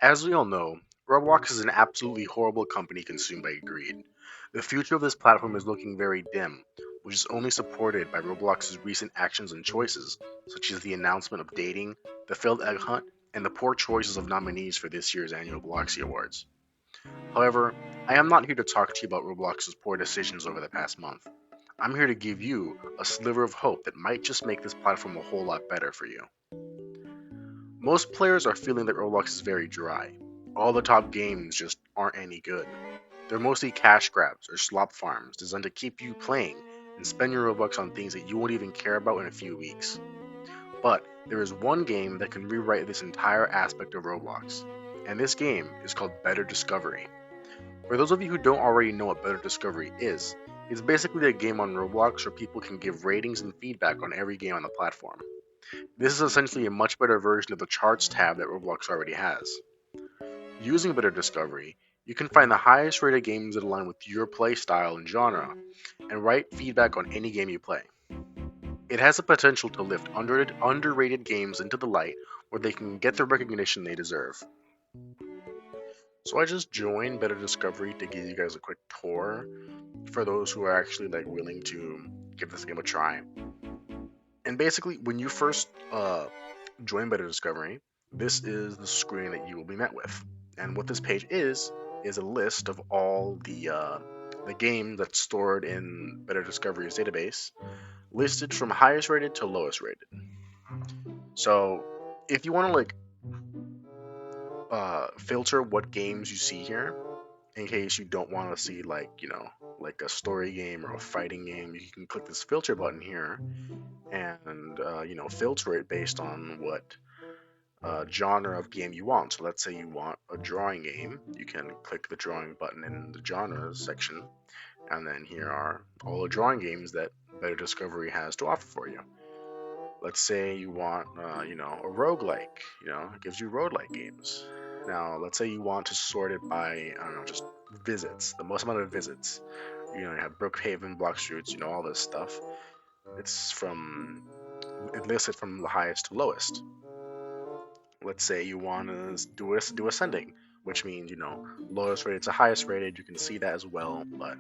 As we all know, Roblox is an absolutely horrible company consumed by greed. The future of this platform is looking very dim, which is only supported by Roblox's recent actions and choices, such as the announcement of dating, the failed egg hunt, and the poor choices of nominees for this year's annual Bloxy Awards. However, I am not here to talk to you about Roblox's poor decisions over the past month. I'm here to give you a sliver of hope that might just make this platform a whole lot better for you. Most players are feeling that Roblox is very dry. All the top games just aren't any good. They're mostly cash grabs or slop farms designed to keep you playing and spend your Robux on things that you won't even care about in a few weeks. But there is one game that can rewrite this entire aspect of Roblox, and this game is called Better Discovery. For those of you who don't already know what Better Discovery is, it's basically a game on Roblox where people can give ratings and feedback on every game on the platform. This is essentially a much better version of the charts tab that Roblox already has. Using Better Discovery, you can find the highest rated games that align with your play style and genre, and write feedback on any game you play. It has the potential to lift underrated games into the light where they can get the recognition they deserve. So I just joined Better Discovery to give you guys a quick tour for those who are actually willing to give this game a try. And basically, when you first join Better Discovery, this is the screen that you will be met with. And what this page is a list of all the games that's stored in Better Discovery's database, listed from highest rated to lowest rated. So if you want to filter what games you see here, in case you don't want to see like a story game or a fighting game, you can click this filter button here and filter it based on what genre of game you want. So let's say you want a drawing game, you can click the drawing button in the genres section, and then here are all the drawing games that Better Discovery has to offer for you. Let's say you want, a roguelike, it gives you roguelike games. Now, let's say you want to sort it by, I don't know, just visits, the most amount of visits. You have Brookhaven, Block Shoots, all this stuff. It lists it from the highest to lowest. Let's say you want to do ascending, which means lowest rated to highest rated. You can see that as well, but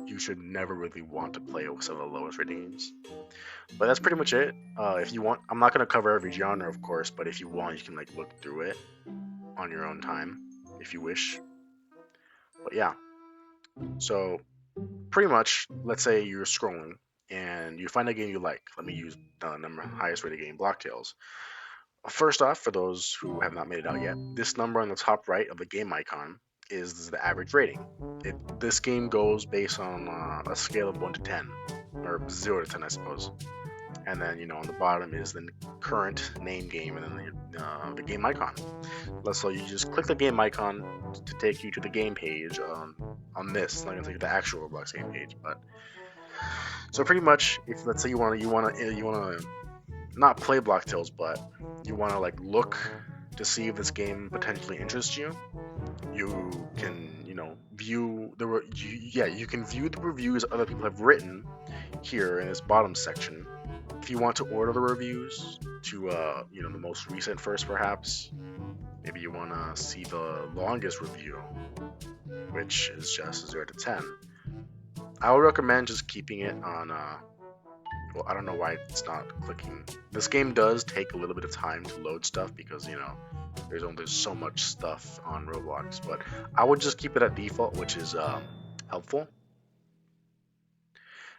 you should never really want to play with some of the lowest rated games. But that's pretty much it. If you want, I'm not gonna cover every genre, of course, but if you want, you can look through it on your own time if you wish. But yeah, so pretty much, let's say you're scrolling and you find a game you like. Let me use the number highest rated game, Blocktails. First off, for those who have not made it out yet, this number on the top right of the game icon is the average rating. This game goes based on a scale of 1 to 10, or 0 to 10, I suppose. And then, on the bottom is the current name game, and then the game icon. So you just click the game icon to take you to the game page on this. It's not going to take you to the actual Roblox game page, but so pretty much, if let's say you want to not play Blocktails, but you want to look to see if this game potentially interests you, you can view you can view the reviews other people have written here in this bottom section. If you want to order the reviews to the most recent first, perhaps maybe you want to see the longest review, which is just 0 to 10. I would recommend just keeping it on well, I don't know why it's not clicking. This game does take a little bit of time to load stuff because there's so much stuff on Roblox, but I would just keep it at default, which is helpful.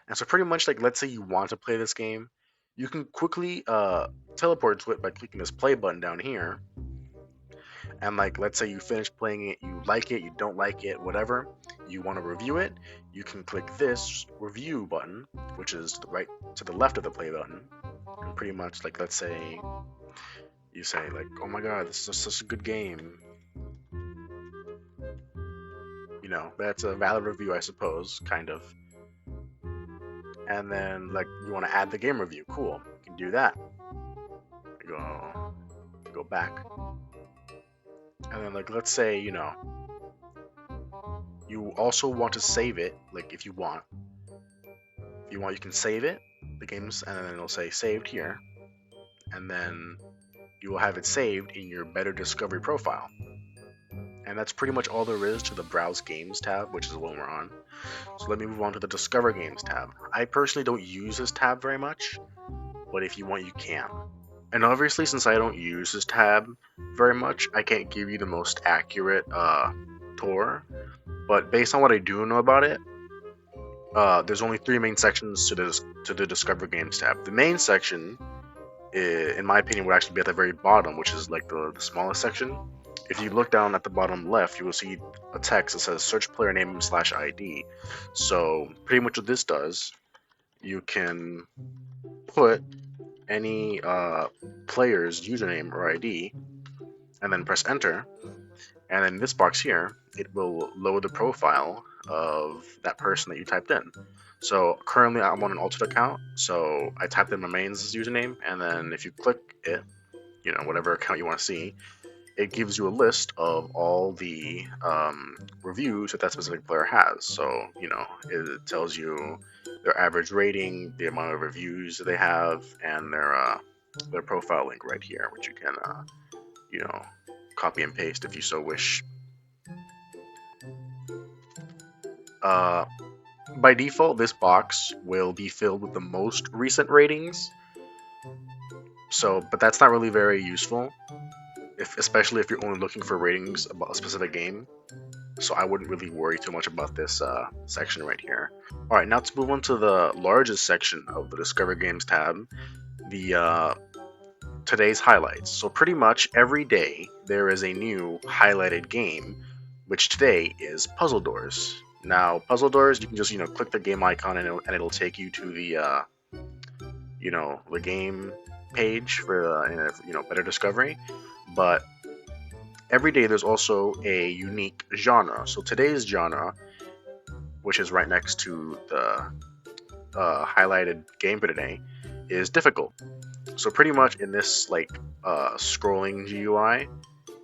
And so pretty much let's say you want to play this game, you can quickly teleport to it by clicking this play button down here. And let's say you finish playing it, you like it, you don't like it, whatever, you want to review it, you can click this review button, which is to the left of the play button. And pretty much let's say you say oh my god, this is such a good game. That's a valid review, I suppose, kind of. And then you want to add the game review, cool, you can do that. Go back. And then let's say you also want to save it, if you want, you can save it, the games, and then it'll say saved here, and then you will have it saved in your Better Discovery profile. And that's pretty much all there is to the Browse Games tab, which is the one we're on. So let me move on to the Discover Games tab. I personally don't use this tab very much, but if you want, you can. And obviously, since I don't use this tab very much, I can't give you the most accurate tour. But based on what I do know about it, there's only three main sections to the Discover Games tab. The main section, in my opinion, would actually be at the very bottom, which is like the smallest section. If you look down at the bottom left, you will see a text that says search player name / ID. So pretty much what this does, you can put any player's username or ID and then press enter. And in this box here, it will load the profile of that person that you typed in. So currently I'm on an alternate account, so I typed in my main's username, and then if you click it, whatever account you want to see, it gives you a list of all the reviews that specific player has. So, it tells you their average rating, the amount of reviews that they have, and their profile link right here, which you can, copy and paste if you so wish. By default, this box will be filled with the most recent ratings. So, but that's not really very useful, especially if you're only looking for ratings about a specific game. So I wouldn't really worry too much about this section right here. All right, now to move on to the largest section of the Discover Games tab, the today's highlights. So pretty much every day there is a new highlighted game, which today is Puzzle Doors. Now, Puzzle Doors, you can just click the game icon and it'll take you to the the game page for better discovery. But every day there's also a unique genre. So today's genre, which is right next to the highlighted game for today, is difficult. So pretty much in this scrolling GUI,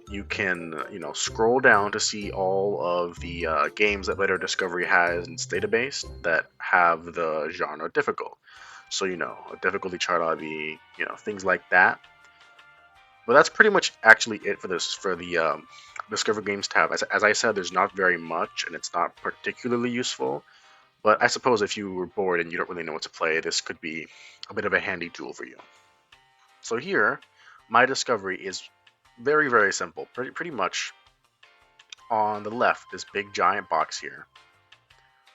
you can scroll down to see all of the games that Better Discovery has in its database that have the genre difficult. So a difficulty chart ought to be things like that. But that's pretty much actually it for the Discover Games tab. As I said, there's not very much, and it's not particularly useful. But I suppose if you were bored and you don't really know what to play, this could be a bit of a handy tool for you. So here, my discovery is very, very simple. Pretty much on the left, this big giant box here,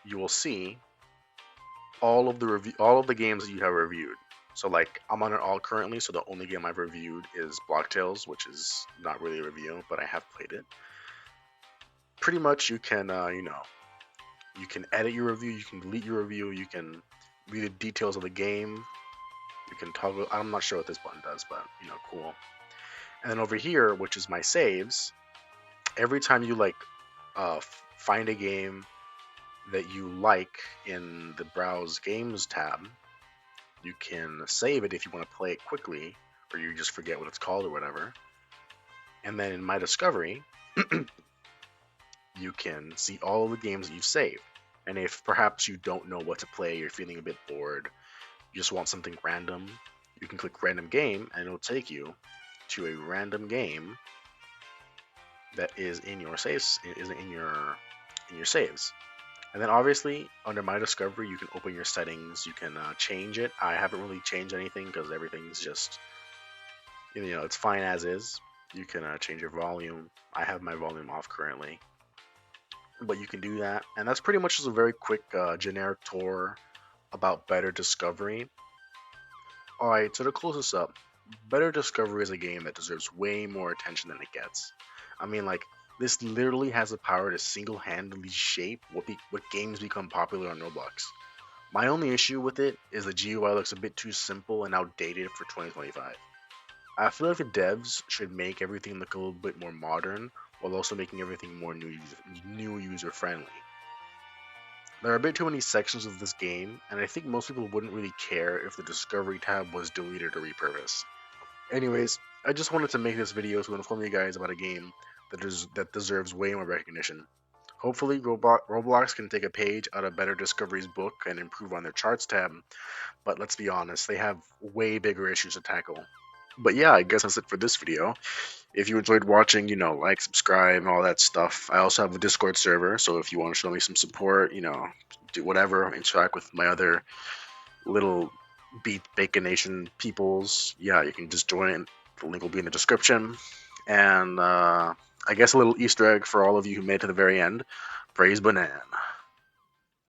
you will see all of the games that you have reviewed. So I'm on it all currently, so the only game I've reviewed is Block Tales, which is not really a review, but I have played it. Pretty much you can you can edit your review, you can delete your review, you can read the details of the game, you can toggle. I'm not sure what this button does, but cool. And then over here, which is my saves, every time you find a game that you like in the Browse Games tab, you can save it if you want to play it quickly, or you just forget what it's called or whatever. And then in My Discovery, you can see all of the games that you've saved. And if perhaps you don't know what to play, you're feeling a bit bored, you just want something random, you can click Random Game, and it'll take you to a random game that is in your saves, in your saves. And then obviously under My Discovery, you can open your settings, you can change it. I haven't really changed anything because everything's just it's fine as is. You can change your volume. I have my volume off currently, but you can do that. And that's pretty much just a very quick generic tour about Better Discovery. Alright, so to close this up, Better Discovery is a game that deserves way more attention than it gets. I mean, this literally has the power to single-handedly shape what games become popular on Roblox. My only issue with it is the GUI looks a bit too simple and outdated for 2025. I feel like the devs should make everything look a little bit more modern, while also making everything more new user-friendly. There are a bit too many sections of this game, and I think most people wouldn't really care if the Discovery tab was deleted or repurposed. Anyways, I just wanted to make this video to inform you guys about a game that deserves way more recognition. Hopefully, Roblox can take a page out of Better Discovery's book and improve on their charts tab, but let's be honest, they have way bigger issues to tackle. But yeah, I guess that's it for this video. If you enjoyed watching, like, subscribe, and all that stuff. I also have a Discord server, so if you want to show me some support, do whatever, interact with my other little Beat Bacon Nation peoples, yeah, you can just join. The link will be in the description. And I guess a little Easter egg for all of you who made it to the very end. Praise Banana.